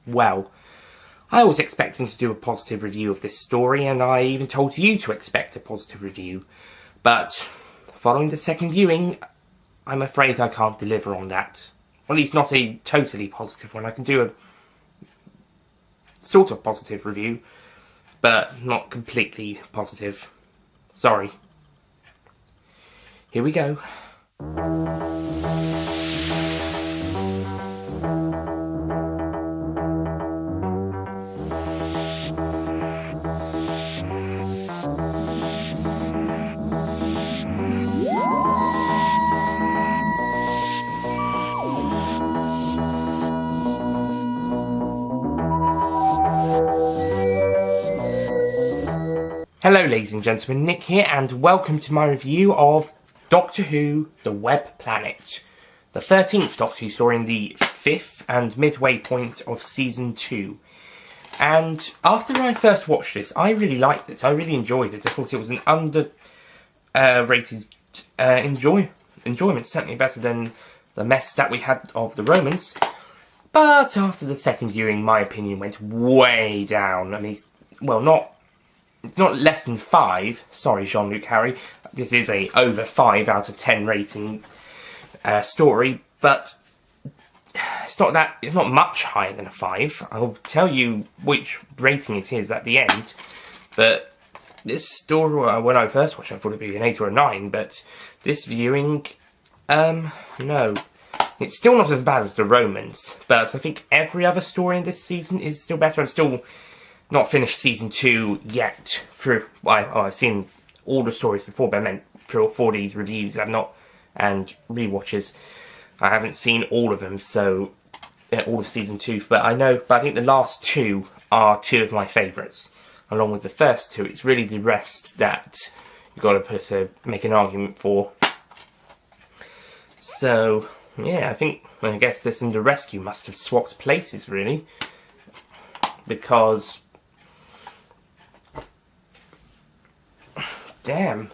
well. I was expecting to do a positive review of this story, and I even told you to expect a positive review. But, following the second viewing, I'm afraid I can't deliver on that. Or at least not a totally positive one. I can do a sort of positive review, but not completely positive. Sorry. Here we go. Hello ladies and gentlemen, Nick here, and welcome to my review of Doctor Who, The Web Planet, the 13th Doctor Who story in the 5th and midway point of Season 2. And after I first watched this, I really liked it, I really enjoyed it. I thought it was an underrated enjoyment, certainly better than the mess that we had of the Romans. But after the second viewing, my opinion went way down. I mean, well, it's not less than 5. Sorry, Jean-Luc Harry. This is a over 5 out of 10 rating story, but it's not much higher than a 5. I'll tell you which rating it is at the end. But this story, when I first watched it, I thought it'd be an 8 or a 9. But this viewing, no, it's still not as bad as the Romans. But I think every other story in this season is still better. I'm still not finished Season 2 yet. I've seen all the stories before, but I meant for these reviews. And rewatches. I haven't seen all of them, so all of Season 2. But I think the last 2 are 2 of my favourites, along with the first 2. It's really the rest that you've got to make an argument for. So yeah, I guess this and the Rescue must have swapped places, really, because damn.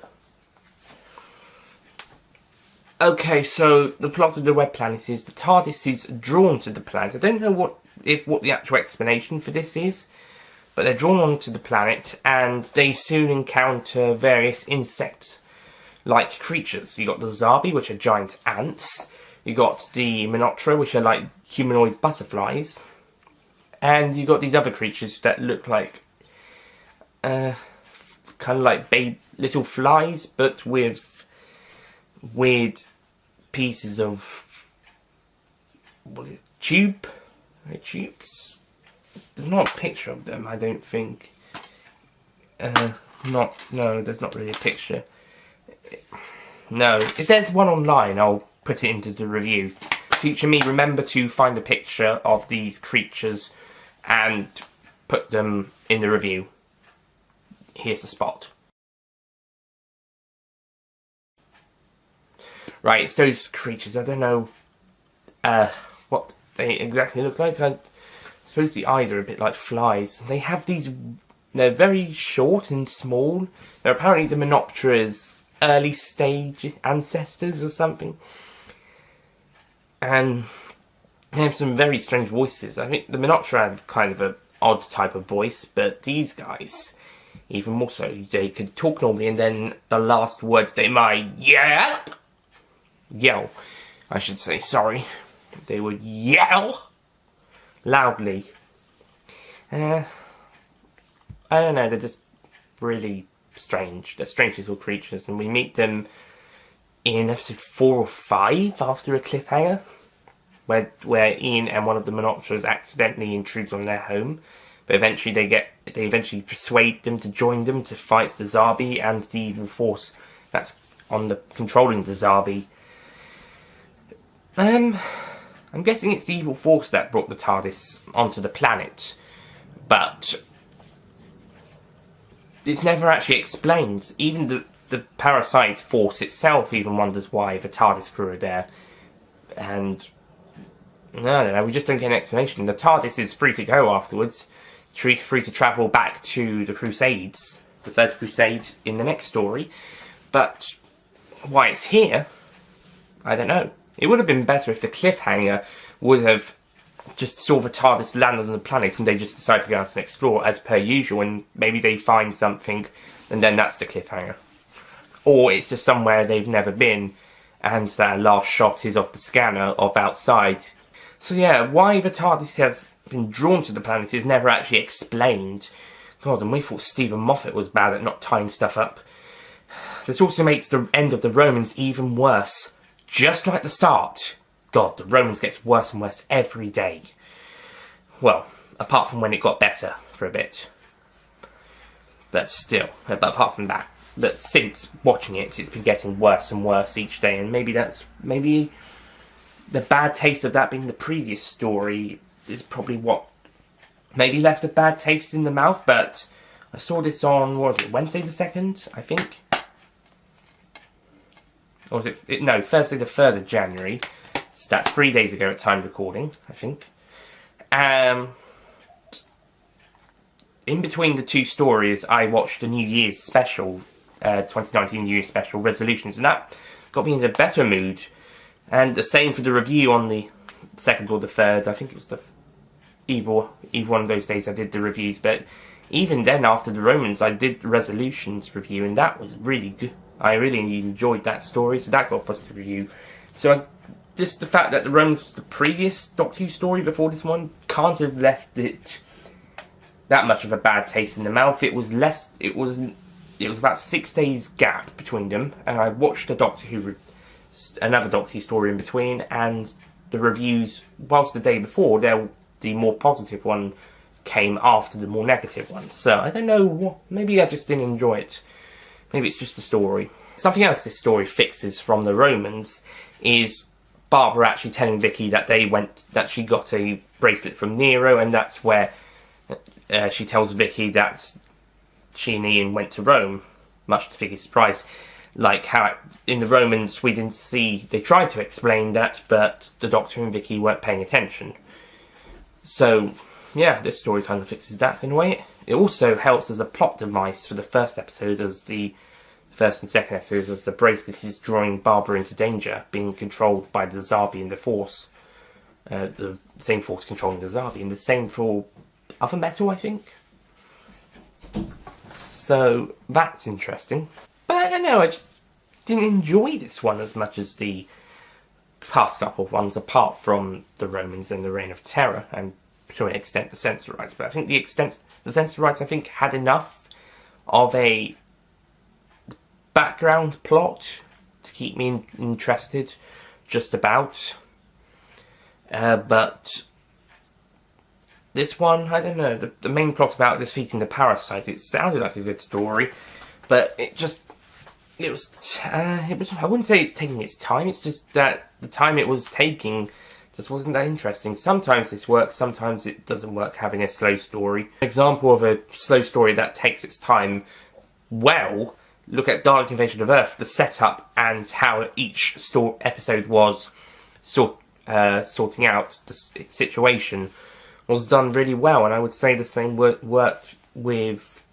Okay, so the plot of the Web Planet is the TARDIS is drawn to the planet. I don't know what the actual explanation for this is, but they're drawn onto the planet, and they soon encounter various insect-like creatures. You got the Zarbi, which are giant ants. You got the Minotaur, which are like humanoid butterflies, and you got these other creatures that look like kind of like little flies, but with weird pieces of tubes. There's not a picture of them, I don't think. No, there's not really a picture. No, if there's one online, I'll put it into the review. Future me, remember to find a picture of these creatures and put them in the review. Here's the spot. Right, it's those creatures. I don't know what they exactly look like. I suppose the eyes are a bit like flies. They have these... They're very short and small. They're apparently the Menoptera's early stage ancestors or something. And they have some very strange voices. I think the Menoptera have kind of an odd type of voice, but these guys, even more so, they could talk normally, and then the last words they might yell, I should say, sorry. They would yell loudly. I don't know, they're just really strange. They're strange little creatures, and we meet them in episode 4 or 5 after a cliffhanger, where Ian and one of the Menopteras accidentally intrudes on their home, but eventually they eventually persuade them to join them to fight the Zarbi and the evil force that's controlling the Zarbi. I'm guessing it's the evil force that brought the TARDIS onto the planet, but it's never actually explained. Even the parasite force itself even wonders why the TARDIS crew are there. And I don't know, we just don't get an explanation. The TARDIS is free to go afterwards, free to travel back to the Crusades, the Third Crusade in the next story. But why it's here, I don't know. It would have been better if the cliffhanger would have just saw the TARDIS land on the planet and they just decide to go out and explore as per usual, and maybe they find something and then that's the cliffhanger. Or it's just somewhere they've never been and that last shot is of the scanner of outside. So yeah, why the TARDIS has been drawn to the planet is never actually explained. God, and we thought Stephen Moffat was bad at not tying stuff up. This also makes the end of the Romans even worse. Just like the start. God, the Romans gets worse and worse every day. Well, apart from when it got better for a bit. But still, but apart from that. But since watching it, it's been getting worse and worse each day, and maybe the bad taste of that being the previous story is probably what maybe left a bad taste in the mouth. But I saw this on, what was it, Wednesday the 2nd, I think? Or was it no, Thursday the 3rd of January. So that's 3 days ago at time recording, I think. In between the two stories, I watched the New Year's special, 2019 New Year's special, Resolutions, and that got me into a better mood. And the same for the review on the 2nd or the 3rd. I think it was either one of those days I did the reviews. But even then, after the Romans, I did the Resolutions review, and that was really good. I really enjoyed that story, so that got a positive review. So just the fact that the Romans was the previous Doctor Who story before this one can't have left it that much of a bad taste in the mouth. It was about 6 days gap between them, and I watched another Doctor Who story in between, and the reviews, whilst the day before, the more positive one came after the more negative one. So I don't know, maybe I just didn't enjoy it. Maybe it's just the story. Something else this story fixes from the Romans is Barbara actually telling Vicky that she got a bracelet from Nero, and that's where she tells Vicky that she and Ian went to Rome, much to Vicky's surprise. Like how in the Romans they tried to explain that, but the Doctor and Vicky weren't paying attention. So yeah, this story kind of fixes that in a way. It also helps as a plot device for the first episode, as the first and second episodes, as the bracelet is drawing Barbara into danger, being controlled by the Zarbi and the Force. The same Force controlling the Zarbi, and the same for other metal, I think. So that's interesting. But I don't know, I just didn't enjoy this one as much as the past couple of ones, apart from the Romans and the Reign of Terror, and to an extent the Censorites. But I think the Censorites, I think, had enough of a background plot to keep me interested, just about. But this one, I don't know, the main plot about defeating the parasite, it sounded like a good story, but I wouldn't say it's taking its time, it's just that the time it was taking just wasn't that interesting. Sometimes this works, sometimes it doesn't work, having a slow story. An example of a slow story that takes its time well, look at Dalek Invasion of Earth, the setup and how each episode was sorting out the situation was done really well, and I would say the same worked with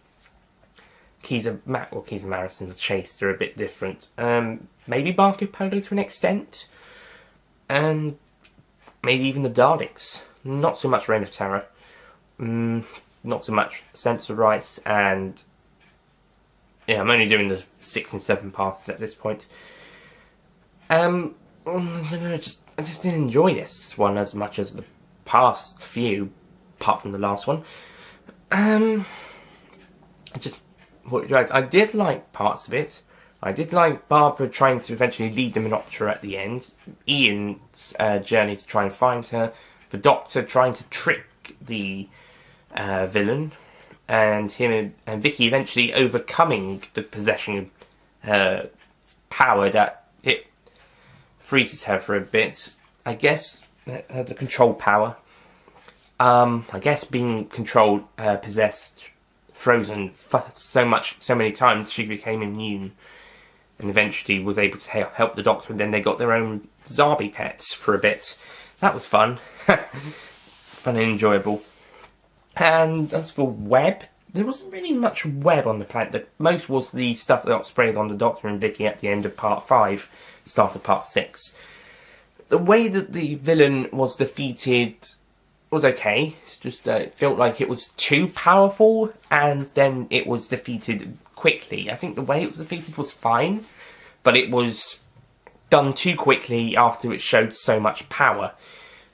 Keys Maris and the Chase. They're a bit different. Maybe Marco Polo to an extent, and maybe even the Daleks. Not so much Reign of Terror, not so much Censorites, and yeah, I'm only doing the 6 and 7 parts at this point. I don't know, I just didn't enjoy this one as much as the past few, apart from the last one. I did like parts of it. I did like Barbara trying to eventually lead the Menoptera at the end, Ian's journey to try and find her, the Doctor trying to trick the villain, and him and Vicky eventually overcoming the possession power that it freezes her for a bit. I guess the control power. I guess being controlled, possessed, frozen so many times, she became immune, and eventually was able to help the Doctor. And then they got their own Zarbi pets for a bit. That was fun, fun and enjoyable. And as for web, there wasn't really much web on the planet. The most was the stuff that got sprayed on the Doctor and Vicky at the end of Part 5, start of Part 6. The way that the villain was defeated was okay. It's just it felt like it was too powerful, and then it was defeated quickly. I think the way it was defeated was fine, but it was done too quickly after it showed so much power.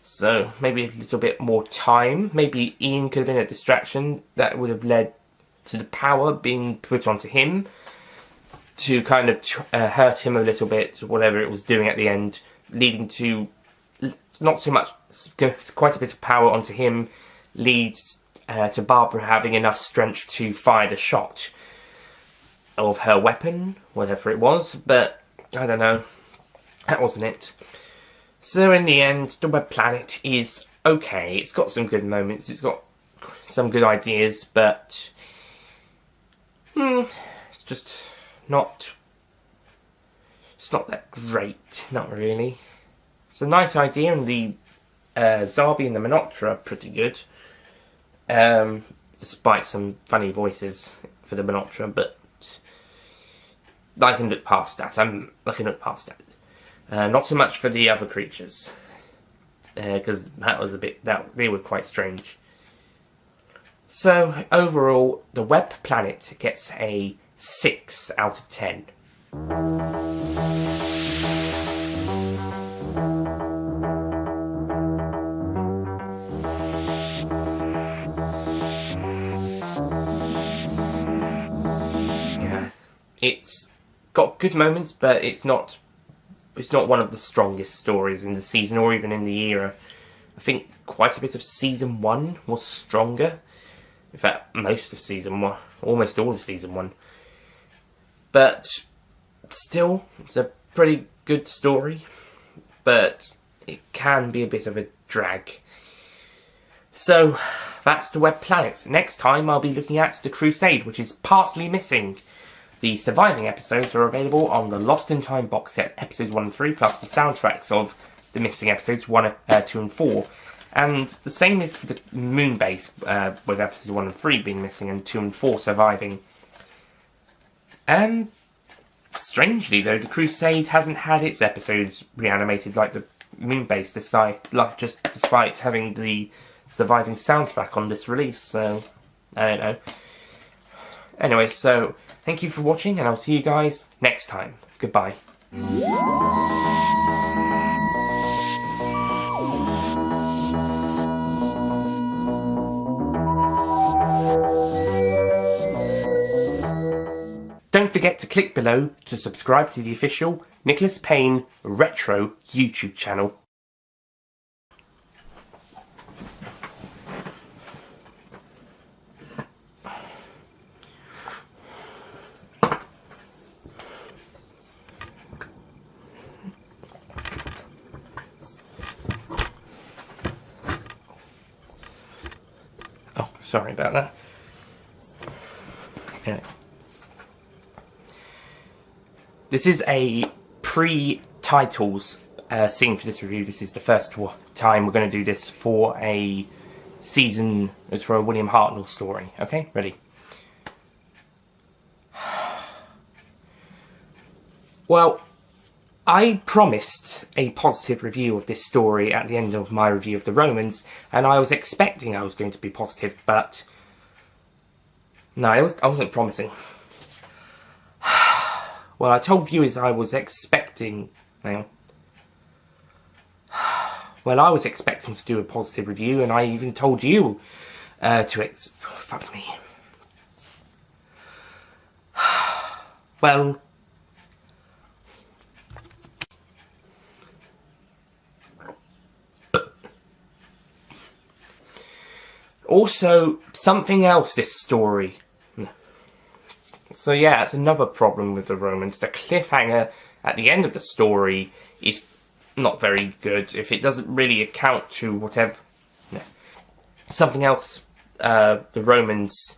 So maybe a little bit more time. Maybe Ian could have been a distraction that would have led to the power being put onto him to kind of hurt him a little bit, whatever it was doing at the end, leading to not so much, quite a bit of power onto him, leads to Barbara having enough strength to fire the shot of her weapon, whatever it was, but I don't know, that wasn't it. So in the end, the Web Planet is okay. It's got some good moments, it's got some good ideas, but it's just not, it's not that great, not really. It's a nice idea, and the Zarbi and the Minotaur are pretty good, despite some funny voices for the Minotaur, but I can look past that. I can look past that. Not so much for the other creatures, because that was a bit, they were quite strange. So overall, the Web Planet gets a 6 out of 10. Yeah, it's got good moments, but it's not one of the strongest stories in the season or even in the era. I think quite a bit of season 1 was stronger. In fact, most of season 1, almost all of season 1. But still, it's a pretty good story, but it can be a bit of a drag. So, that's the Web Planet. Next time I'll be looking at The Crusade, which is partly missing. The surviving episodes are available on the Lost in Time box set, episodes 1 and 3, plus the soundtracks of the missing episodes 1, 2 and 4. And the same is for the Moon Base, with episodes 1 and 3 being missing and 2 and 4 surviving. Strangely though, The Crusade hasn't had its episodes reanimated like the Moon Base, despite having the surviving soundtrack on this release, so I don't know. Anyway, so thank you for watching, and I'll see you guys next time. Goodbye. Don't forget to click below to subscribe to the official Nicholas Payne Retro YouTube channel. Oh, sorry about that. Anyway. This is a pre-titles scene for this review. This is the first time we're going to do this for a season. It's for a William Hartnell story. Okay, ready? Well, I promised a positive review of this story at the end of my review of the Romans, and I was expecting I was going to be positive, but no, I wasn't promising. Well, I told viewers I was expecting... Well, I was expecting to do a positive review, and I even told you fuck me. Well... Also, something else this story... So yeah, it's another problem with the Romans. The cliffhanger at the end of the story is not very good if it doesn't really account to whatever... No. Something else, the Romans...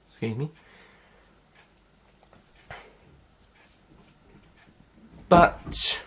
Excuse me. But